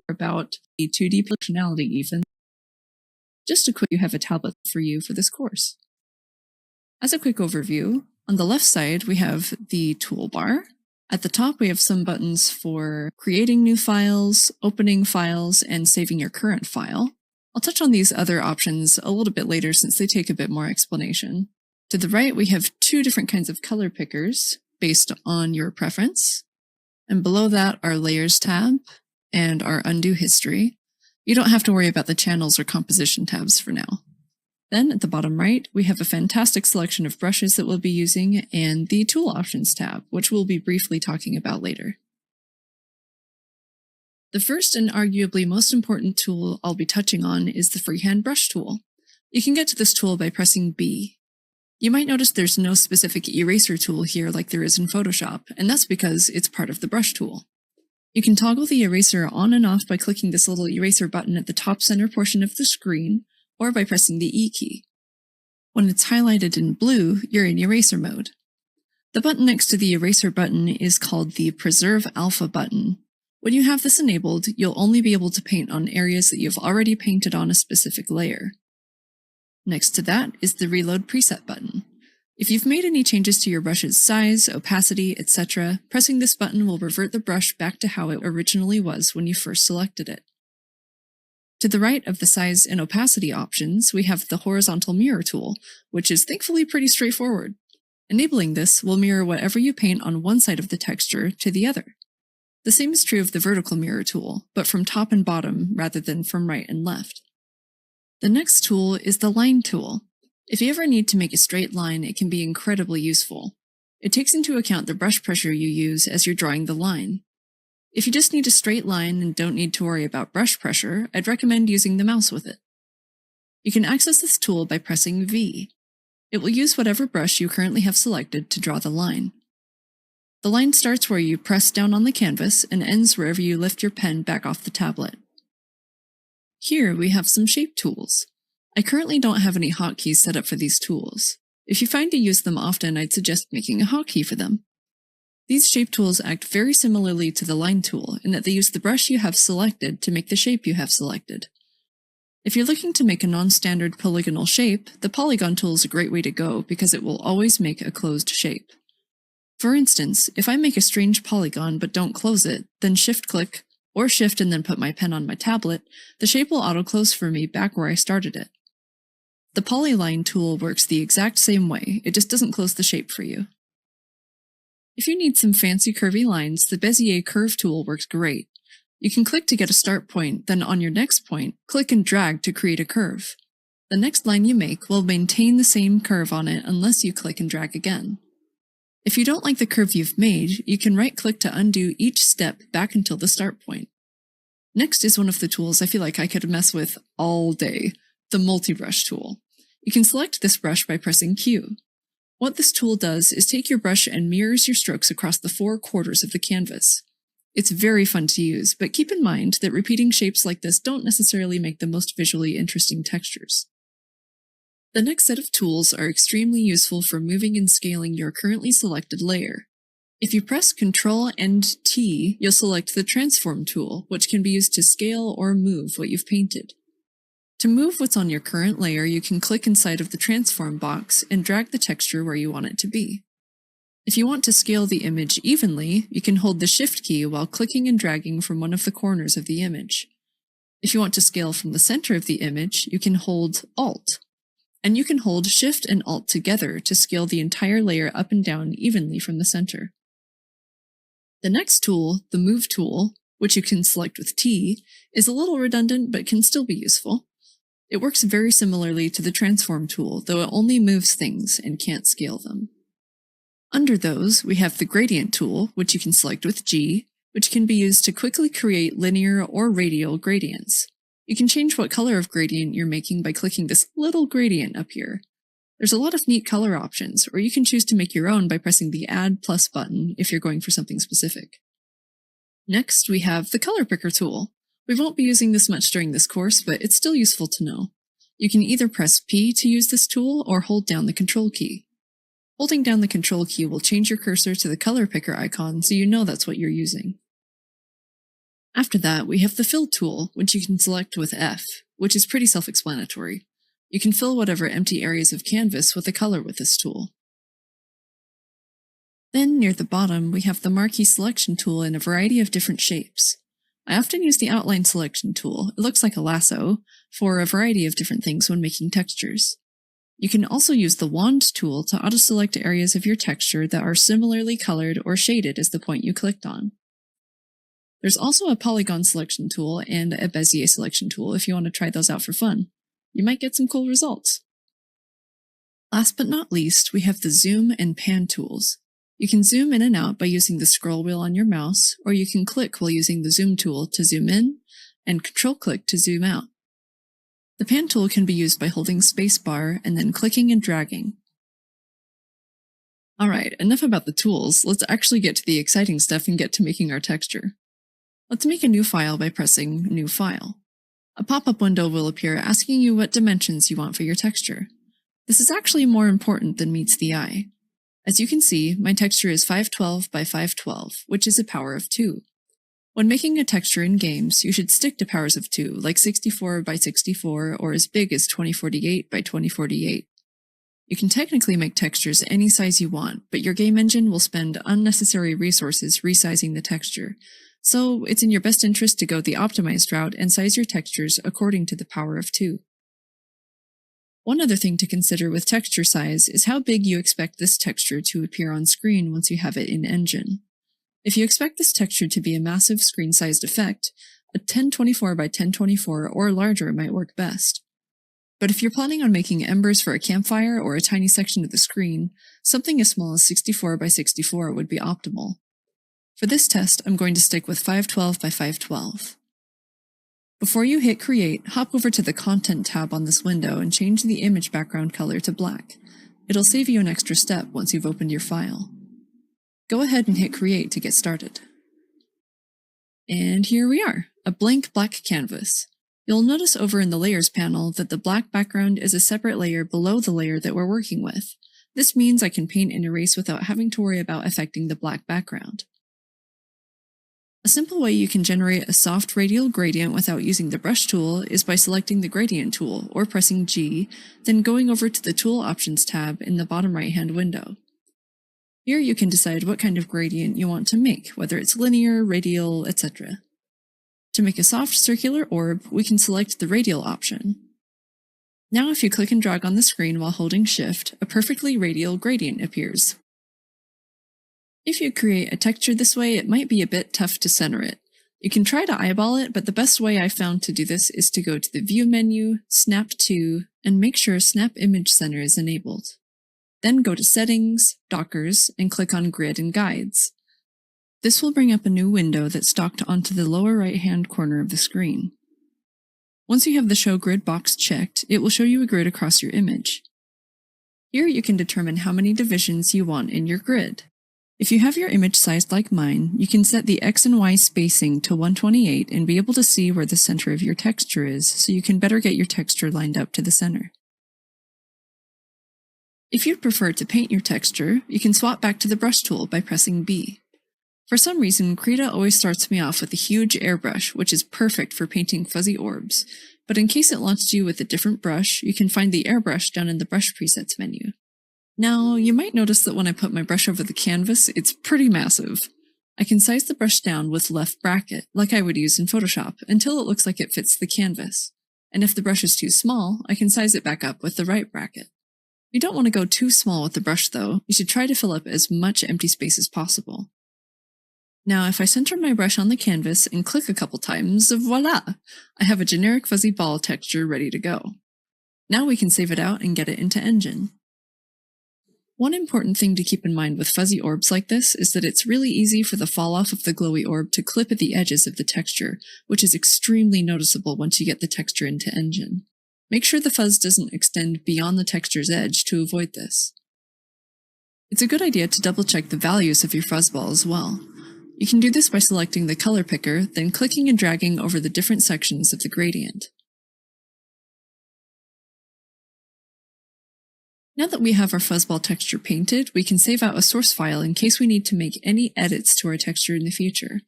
about the 2D functionality even. Just a quick, you have a tablet for you for this course. As a quick overview, on the left side we have the toolbar. At the top we have some buttons for creating new files, opening files, and saving your current file. I'll touch on these other options a little bit later since they take a bit more explanation. To the right we have two different kinds of color pickers based on your preference. And below that our Layers tab and our Undo History. You don't have to worry about the Channels or Composition tabs for now. Then at the bottom right, we have a fantastic selection of brushes that we'll be using and the Tool Options tab, which we'll be briefly talking about later. The first and arguably most important tool I'll be touching on is the Freehand Brush tool. You can get to this tool by pressing B. You might notice there's no specific eraser tool here like there is in Photoshop, and that's because it's part of the Brush tool. You can toggle the eraser on and off by clicking this little eraser button at the top center portion of the screen, or by pressing the E key. When it's highlighted in blue, you're in eraser mode. The button next to the eraser button is called the Preserve Alpha button. When you have this enabled, you'll only be able to paint on areas that you've already painted on a specific layer. Next to that is the Reload Preset button. If you've made any changes to your brush's size, opacity, etc., pressing this button will revert the brush back to how it originally was when you first selected it. To the right of the size and opacity options, we have the Horizontal Mirror tool, which is thankfully pretty straightforward. Enabling this will mirror whatever you paint on one side of the texture to the other. The same is true of the Vertical Mirror tool, but from top and bottom rather than from right and left. The next tool is the Line tool. If you ever need to make a straight line, it can be incredibly useful. It takes into account the brush pressure you use as you're drawing the line. If you just need a straight line and don't need to worry about brush pressure, I'd recommend using the mouse with it. You can access this tool by pressing V. It will use whatever brush you currently have selected to draw the line. The line starts where you press down on the canvas and ends wherever you lift your pen back off the tablet. Here we have some shape tools. I currently don't have any hotkeys set up for these tools. If you find to use them often, I'd suggest making a hotkey for them. These shape tools act very similarly to the Line tool in that they use the brush you have selected to make the shape you have selected. If you're looking to make a non-standard polygonal shape, the Polygon tool is a great way to go because it will always make a closed shape. For instance, if I make a strange polygon but don't close it, then shift-click, or shift and then put my pen on my tablet, the shape will auto-close for me back where I started it. The Polyline tool works the exact same way, it just doesn't close the shape for you. If you need some fancy curvy lines, the Bezier Curve tool works great. You can click to get a start point, then on your next point, click and drag to create a curve. The next line you make will maintain the same curve on it unless you click and drag again. If you don't like the curve you've made, you can right-click to undo each step back until the start point. Next is one of the tools I feel like I could mess with all day, the Multi-Brush tool. You can select this brush by pressing Q. What this tool does is take your brush and mirrors your strokes across the 4 quarters of the canvas. It's very fun to use, but keep in mind that repeating shapes like this don't necessarily make the most visually interesting textures. The next set of tools are extremely useful for moving and scaling your currently selected layer. If you press Ctrl and T, you'll select the Transform tool, which can be used to scale or move what you've painted. To move what's on your current layer, you can click inside of the Transform box and drag the texture where you want it to be. If you want to scale the image evenly, you can hold the Shift key while clicking and dragging from one of the corners of the image. If you want to scale from the center of the image, you can hold Alt. And you can hold Shift and Alt together to scale the entire layer up and down evenly from the center. The next tool, the Move tool, which you can select with T, is a little redundant but can still be useful. It works very similarly to the Transform tool, though it only moves things and can't scale them. Under those, we have the Gradient tool, which you can select with G, which can be used to quickly create linear or radial gradients. You can change what color of gradient you're making by clicking this little gradient up here. There's a lot of neat color options, or you can choose to make your own by pressing the Add Plus button if you're going for something specific. Next, we have the Color Picker tool. We won't be using this much during this course, but it's still useful to know. You can either press P to use this tool or hold down the Control key. Holding down the Control key will change your cursor to the Color Picker icon so you know that's what you're using. After that, we have the Fill tool, which you can select with F, which is pretty self-explanatory. You can fill whatever empty areas of canvas with a color with this tool. Then, near the bottom, we have the Marquee Selection tool in a variety of different shapes. I often use the Outline Selection tool, it looks like a lasso, for a variety of different things when making textures. You can also use the Wand tool to auto-select areas of your texture that are similarly colored or shaded as the point you clicked on. There's also a Polygon Selection tool and a Bezier Selection tool if you want to try those out for fun. You might get some cool results. Last but not least, we have the Zoom and Pan tools. You can zoom in and out by using the scroll wheel on your mouse, or you can click while using the Zoom tool to zoom in, and Control-click to zoom out. The Pan tool can be used by holding spacebar and then clicking and dragging. Alright, enough about the tools, let's actually get to the exciting stuff and get to making our texture. Let's make a new file by pressing New File. A pop-up window will appear asking you what dimensions you want for your texture. This is actually more important than meets the eye. As you can see, my texture is 512 by 512, which is a power of 2. When making a texture in games, you should stick to powers of 2, like 64 by 64 or as big as 2048 by 2048. You can technically make textures any size you want, but your game engine will spend unnecessary resources resizing the texture, so it's in your best interest to go the optimized route and size your textures according to the power of 2. One other thing to consider with texture size is how big you expect this texture to appear on screen once you have it in Engine. If you expect this texture to be a massive screen-sized effect, a 1024 by 1024 or larger might work best. But if you're planning on making embers for a campfire or a tiny section of the screen, something as small as 64 by 64 would be optimal. For this test, I'm going to stick with 512 by 512. Before you hit Create, hop over to the Content tab on this window and change the image background color to black. It'll save you an extra step once you've opened your file. Go ahead and hit Create to get started. And here we are, a blank black canvas. You'll notice over in the Layers panel that the black background is a separate layer below the layer that we're working with. This means I can paint and erase without having to worry about affecting the black background. A simple way you can generate a soft radial gradient without using the brush tool is by selecting the Gradient tool, or pressing G, then going over to the Tool Options tab in the bottom right-hand window. Here you can decide what kind of gradient you want to make, whether it's linear, radial, etc. To make a soft circular orb, we can select the Radial option. Now if you click and drag on the screen while holding Shift, a perfectly radial gradient appears. If you create a texture this way, it might be a bit tough to center it. You can try to eyeball it, but the best way I found to do this is to go to the View menu, Snap to, and make sure Snap Image Center is enabled. Then go to Settings, Dockers, and click on Grid and Guides. This will bring up a new window that's docked onto the lower right-hand corner of the screen. Once you have the Show Grid box checked, it will show you a grid across your image. Here you can determine how many divisions you want in your grid. If you have your image sized like mine, you can set the X and Y spacing to 128 and be able to see where the center of your texture is, so you can better get your texture lined up to the center. If you'd prefer to paint your texture, you can swap back to the brush tool by pressing B. For some reason, Krita always starts me off with a huge airbrush, which is perfect for painting fuzzy orbs, but in case it launches you with a different brush, you can find the airbrush down in the Brush Presets menu. Now, you might notice that when I put my brush over the canvas, it's pretty massive. I can size the brush down with left bracket, like I would use in Photoshop, until it looks like it fits the canvas. And if the brush is too small, I can size it back up with the right bracket. You don't want to go too small with the brush though, you should try to fill up as much empty space as possible. Now if I center my brush on the canvas and click a couple times, voila! I have a generic fuzzy ball texture ready to go. Now we can save it out and get it into Engine. One important thing to keep in mind with fuzzy orbs like this is that it's really easy for the fall off of the glowy orb to clip at the edges of the texture, which is extremely noticeable once you get the texture into Engine. Make sure the fuzz doesn't extend beyond the texture's edge to avoid this. It's a good idea to double check the values of your fuzzball as well. You can do this by selecting the color picker, then clicking and dragging over the different sections of the gradient. Now that we have our fuzzball texture painted, we can save out a source file in case we need to make any edits to our texture in the future.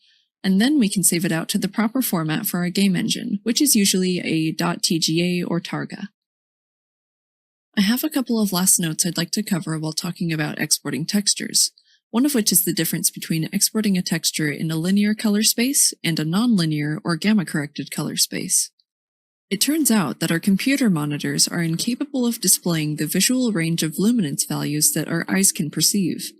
and then we can save it out to the proper format for our game engine, which is usually a .tga or targa. I have a couple of last notes I'd like to cover while talking about exporting textures, one of which is the difference between exporting a texture in a linear color space and a nonlinear or gamma-corrected color space. It turns out that our computer monitors are incapable of displaying the visual range of luminance values that our eyes can perceive.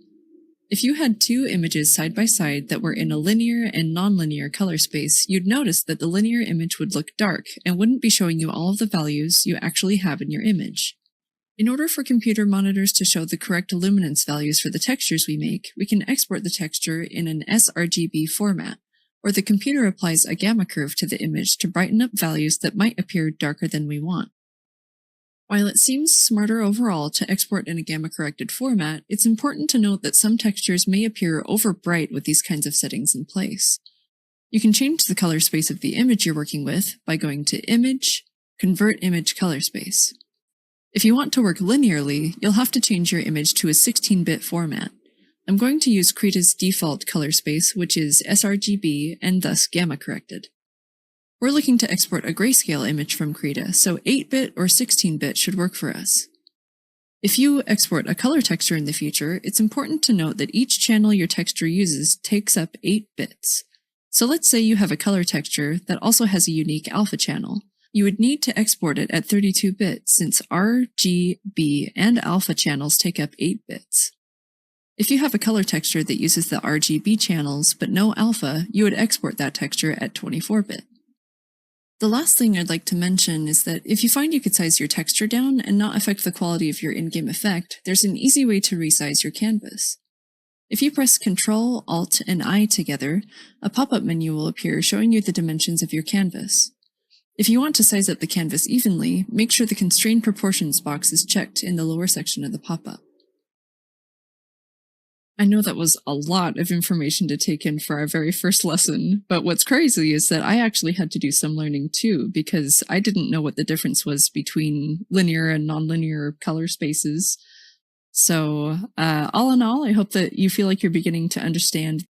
If you had two images side by side that were in a linear and nonlinear color space, you'd notice that the linear image would look dark and wouldn't be showing you all of the values you actually have in your image. In order for computer monitors to show the correct luminance values for the textures we make, we can export the texture in an sRGB format, where the computer applies a gamma curve to the image to brighten up values that might appear darker than we want. While it seems smarter overall to export in a gamma-corrected format, it's important to note that some textures may appear over-bright with these kinds of settings in place. You can change the color space of the image you're working with by going to Image, Convert Image Color Space. If you want to work linearly, you'll have to change your image to a 16-bit format. I'm going to use Krita's default color space, which is sRGB and thus gamma-corrected. We're looking to export a grayscale image from Krita, so 8-bit or 16-bit should work for us. If you export a color texture in the future, it's important to note that each channel your texture uses takes up 8 bits. So let's say you have a color texture that also has a unique alpha channel. You would need to export it at 32 bits since R, G, B, and alpha channels take up 8 bits. If you have a color texture that uses the RGB channels but no alpha, you would export that texture at 24-bit. The last thing I'd like to mention is that if you find you could size your texture down and not affect the quality of your in-game effect, there's an easy way to resize your canvas. If you press Ctrl, Alt, and I together, a pop-up menu will appear showing you the dimensions of your canvas. If you want to size up the canvas evenly, make sure the Constrain Proportions box is checked in the lower section of the pop-up. I know that was a lot of information to take in for our very first lesson, but what's crazy is that I actually had to do some learning too, because I didn't know what the difference was between linear and nonlinear color spaces. So all in all, I hope that you feel like you're beginning to understand